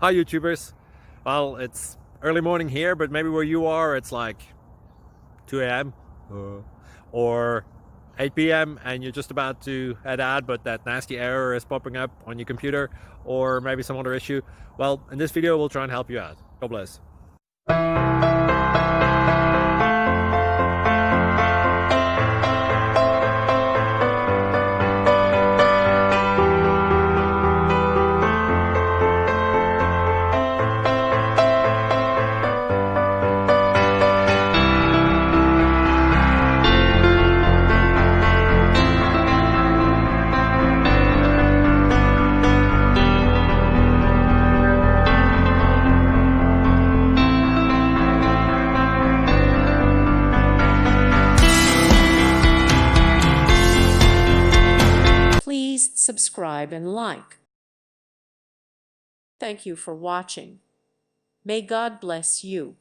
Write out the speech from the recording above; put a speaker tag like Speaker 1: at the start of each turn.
Speaker 1: Hi YouTubers. Well, it's early morning here, but maybe where you are it's like 2 a.m. or 8 p.m. and you're just about to head out, but that nasty error is popping up on your computer, or maybe some other issue. Well, in this video we'll try and help you out. God bless.
Speaker 2: Please subscribe and like. Thank you for watching. May God bless you.